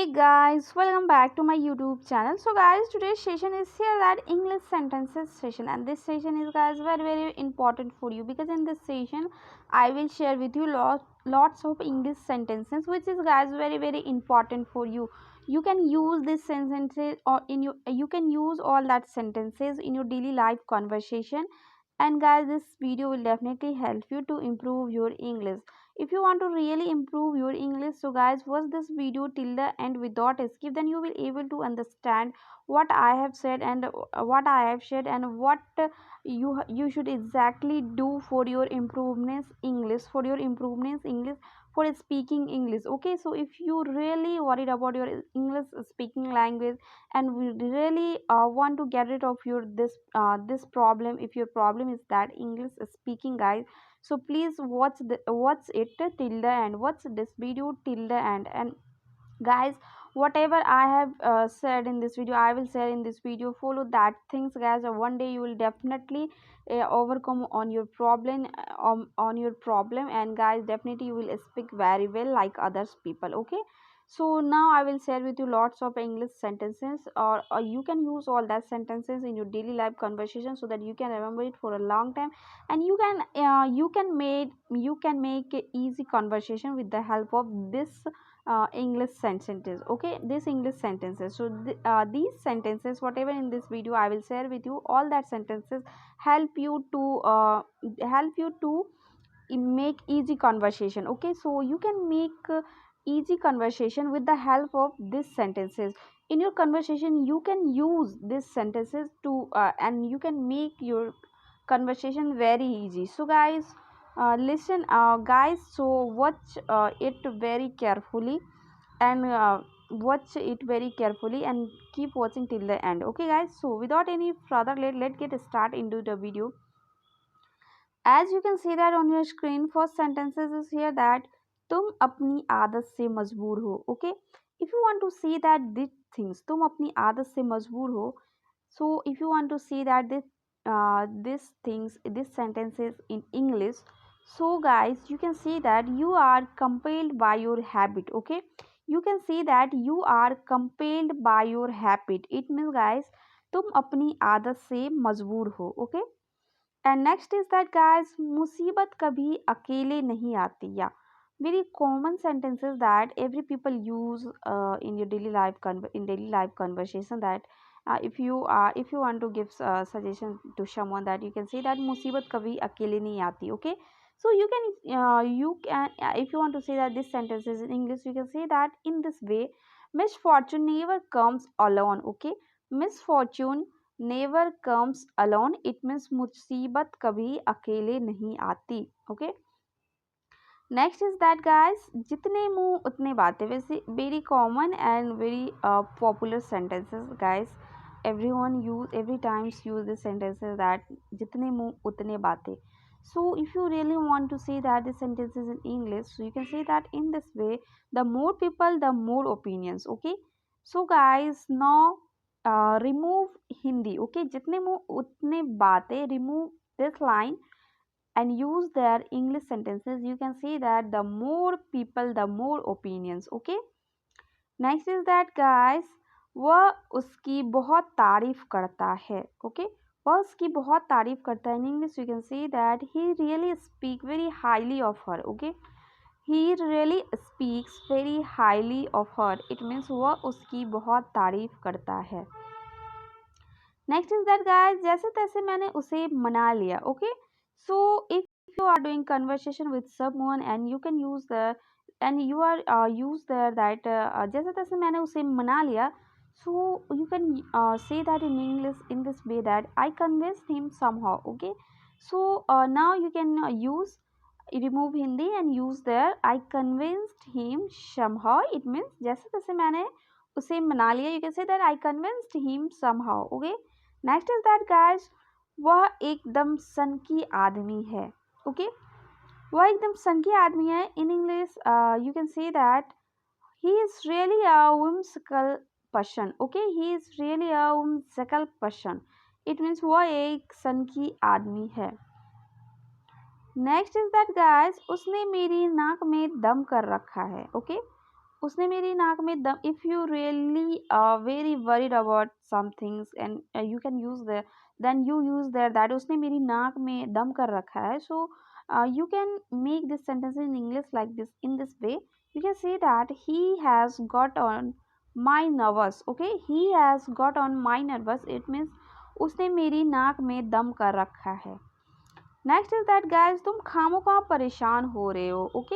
Hey guys, welcome back to my YouTube channel. So guys, today's session is here that English sentences session, and this session is guys very important for you because in this session I will share with you lots of English sentences which is guys very important for you. You can use these sentences or you can use all that sentences in your daily life conversation, and guys this video will definitely help you to improve your English. If you want to really improve your English, so guys watch this video till the end without skip, then you will able to understand what I have said and what I have shared and what you should exactly do for your improvements English, for your improvements English, for speaking English. Okay, so if you really worried about your English speaking language and we really want to get rid of your this problem, if your problem is that English speaking, guys, so please watch it till the end, watch this video till the end. And guys, whatever I have said in this video, I will share in this video. Follow that things, guys, or one day you will definitely overcome on your problem, on your problem, and guys definitely you will speak very well like others people. Okay, so now I will share with you lots of English sentences, or you can use all that sentences in your daily life conversation so that you can remember it for a long time, and you can make a easy conversation with the help of this English sentences. Okay, these English sentences, so these sentences whatever in this video I will share with you, all that sentences help you to make easy conversation. Okay, so you can make easy conversation with the help of these sentences. In your conversation you can use these sentences to and you can make your conversation very easy. So guys, listen, guys, so watch it very carefully, and watch it very carefully and keep watching till the end. Okay guys, so without any further let's get start into the video. As you can see that on your screen, first sentences is here that तुम अपनी आदत से मजबूर हो. Okay, if you want to see that these things, तुम अपनी आदत से मजबूर हो, so if you want to see that this things, this sentences in English, so guys you can see that you are compelled by your habit. Okay, you can see that you are compelled by your habit. It means guys तुम अपनी आदत से मजबूर हो. Okay, and next is that guys, मुसीबत कभी अकेले नहीं आती. या very common sentences that every people use in your daily life in daily life conversation, that if you want to give suggestion to someone, that you can say that मुसीबत कभी अकेले नहीं आती. Okay, so you can if you want to say that this sentences in English, you can say that in this way: misfortune never comes alone. Okay, misfortune never comes alone. It means मुसीबत कभी अकेले नहीं आती. Okay, next is that guys, जितने मुंह उतने बातें. वैसे very common and very popular sentences, guys. Everyone every times use this sentences that जितने मुंह उतने बातें. So if you really want to say that the sentences in English, so you can say that in this way: the more people the more opinions. Okay, so guys, now remove Hindi. Okay, जितने मुंह उतने बातें, remove this line and use their English sentences. You can see that the more people the more opinions. Okay, next is that guys, वह उसकी बहुत तारीफ करता है. Okay, वह उसकी बहुत तारीफ करता है. In English you can see that he really speak very highly of her. Okay, he really speaks very highly of her. It means वह उसकी बहुत तारीफ करता है. नेक्स्ट इज दैट गाइस, जैसे तैसे मैंने उसे मना लिया. Okay, so if you are doing conversation with someone and you can use the and you are use there that जैसे तैसे मैंने उसे मना लिया, so you can say that in English in this way that I convinced him somehow. Okay, so now you can use remove Hindi and use there I convinced him somehow. It means जैसे तैसे मैंने उसे मना लिया. You can say that I convinced him somehow. Okay, next is that guys, वह एकदम सनकी आदमी है. ओके, वह एकदम सनकी आदमी है. इन English you can say that he is really a whimsical person. Okay, he is really a whimsical person. It means वह एक सनकी आदमी है. नेक्स्ट इज दैट गाइस, उसने मेरी नाक में दम कर रखा है. ओके, उसने मेरी नाक में दम. If you really very worried about some things and you can use there, then you use there that उसने मेरी नाक में दम कर रखा है. So you can make this sentence in English like this, in this way. You can say that he has got on my nervous. Okay, he has got on my nervous. It means उसने मेरी नाक में दम कर रखा है. Next is that guys, तुम खामोखा परेशान हो रहे हो. Okay,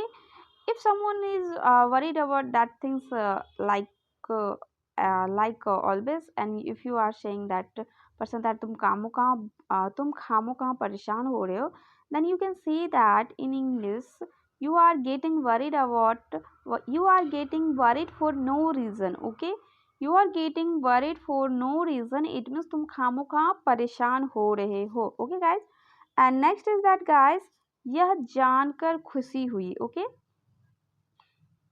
if someone is worried about that things always, and if you are saying that person that तुम खामोखा परेशान हो रहे हो, then you can say that in English, you are getting worried about, you are getting worried for no reason. Okay, you are getting worried for no reason. It means तुम खामोखा परेशान हो रहे हो. Okay guys, and next is that guys, यह जानकर खुशी हुई. Okay,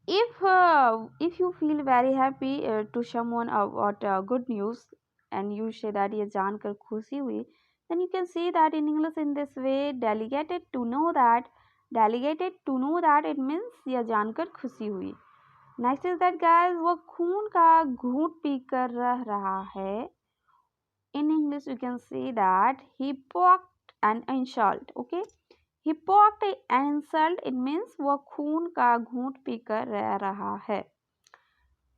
if you feel very happy to someone about good news, and you say that ये जानकर खुशी हुई, then you can say that in English in this way, delegated to know that it means यह जानकर खुशी हुई. Next is that guys, वो खून का घूंट पीकर रह रहा है. In English you can say that he poked an insult. Okay, he poked an insult. It means वो खून का घूंट पीकर रह रहा है.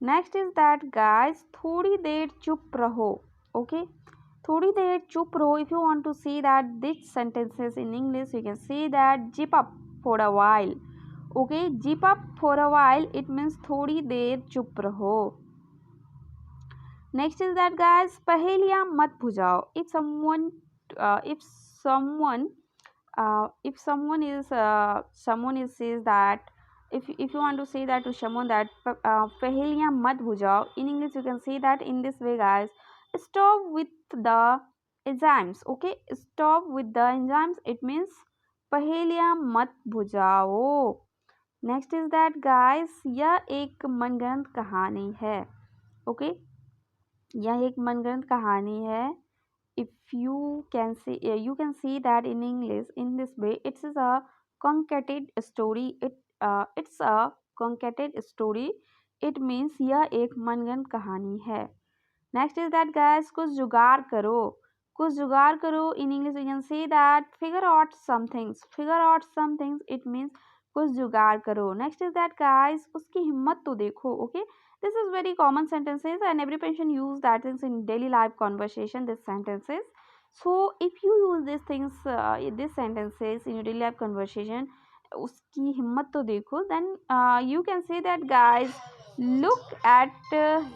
नेक्स्ट इज दैट गाइस, थोड़ी देर चुप रहो. ओके, थोड़ी देर चुप रहो. If you want to say that this sentences in English, you can say that zip up for a while. Okay, zip up for a while, it means थोड़ी देर चुप रहो. नेक्स्ट इज दैट गाइस, पहेलियां मत बुझाओ. If someone is says that, if you want to say that to someone that पहेलियां मत बुझाओ, in English you can say that in this way guys, stop with the enzymes. Okay, stop with the enzymes. It means पहेलियां मत बुझाओ. Next is that guys, यह एक मनगढ़ंत कहानी है. Okay, यह एक मनगढ़ंत कहानी है. If you can see that in English in this way, it's a concatenated story. It's a concatenated story. It means यह एक मनगढ़ंत कहानी है. नेक्स्ट इज दैट गाइस, कुछ जुगाड़ करो. कुछ जुगाड़ करो, in English you can say that figure out some things. Figure out some things. It means कुछ जुगाड़ करो. नेक्स्ट इज दैट गाइस, उसकी हिम्मत तो देखो. Okay, this is very common sentences and every person use that things in daily life conversation, this sentences. So if you use these things, these sentences in your daily life conversation, उसकी हिम्मत तो देखो, then you can say that guys, look at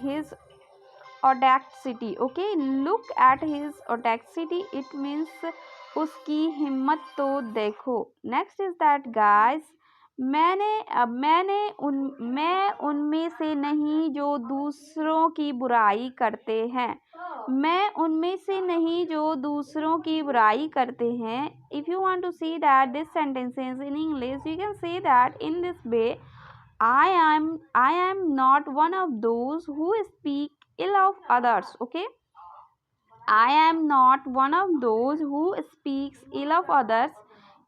his audacity. Okay, look at his audacity. It means उसकी हिम्मत तो देखो. Next is that guys, मैं उनमें से नहीं जो दूसरों की बुराई करते हैं. मैं उनमें से नहीं जो दूसरों की बुराई करते हैं. If you want to see that this sentences in English, you can say that in this way, I am not one of those who speak ill of others. Okay, I am not one of those who speaks ill of others.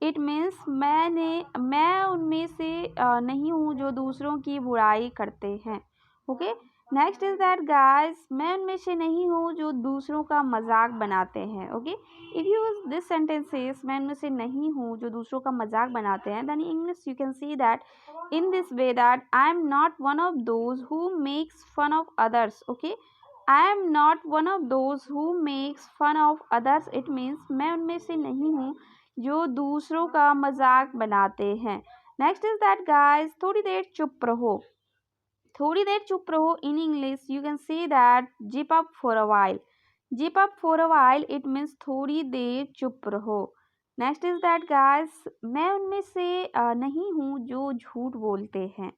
It means मैं उनमें से नहीं हूँ जो दूसरों की बुराई करते हैं. Okay, next is that guys, मैं उनमें से नहीं हूँ जो दूसरों का मजाक बनाते हैं. Okay, if you use this sentences, मैं उनमें से नहीं हूँ जो दूसरों का मजाक बनाते हैं, then English you can see that in this way that I am not one of those who makes fun of others. Okay, I am not one of those who makes fun of others. It means मैं उनमें से नहीं हूँ जो दूसरों का मजाक बनाते हैं. नेक्स्ट इज दैट गाइस, थोड़ी देर चुप रहो. थोड़ी देर चुप रहो, इन English you can say that zip up for a while. Zip up for a while, it means थोड़ी देर चुप रहो. नेक्स्ट इज दैट गाइस, मैं उनमें से नहीं हूँ जो झूठ बोलते हैं.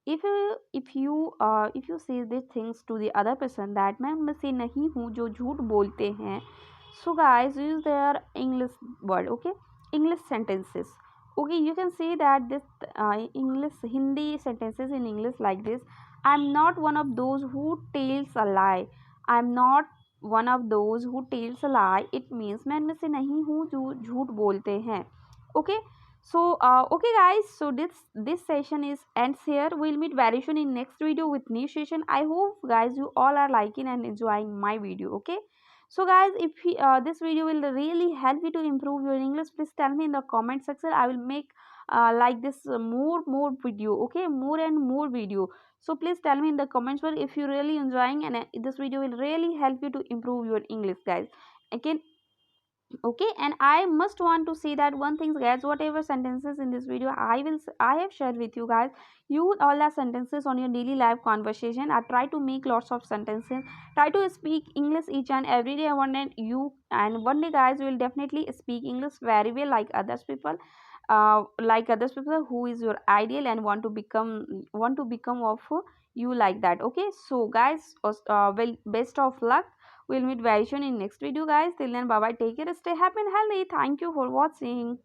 if you say these things to the other person that मैं उनमें से नहीं हूँ जो झूठ बोलते हैं, so guys use their English word. Okay, English sentences. Okay, you can say that this English Hindi sentences in English like this: I'm not one of those who tells a lie. I'm not one of those who tells a lie. It means मैं इनमें से नहीं हूँ जो झूठ बोलते हैं. Okay, So okay guys, so this session is ends here. We'll meet very soon in next video with new session. I hope guys you all are liking and enjoying my video. Okay, so guys, if this video will really help you to improve your English, please tell me in the comment section. I will make like this more video. Okay, more and more video. So please tell me in the comments where if you really enjoying, and this video will really help you to improve your English guys. Again, okay, and I must want to say that one thing guys, whatever sentences in this video I have shared with you guys, use all the sentences on your daily life conversation. I try to make lots of sentences, try to speak English each and every day. One day you and one day guys will definitely speak English very well like others people, like others people who is your ideal and want to become of you like that. Okay, so guys, well, best of luck. We'll meet very soon in next video guys. Till then, bye bye, take care, stay happy and healthy. Thank you for watching.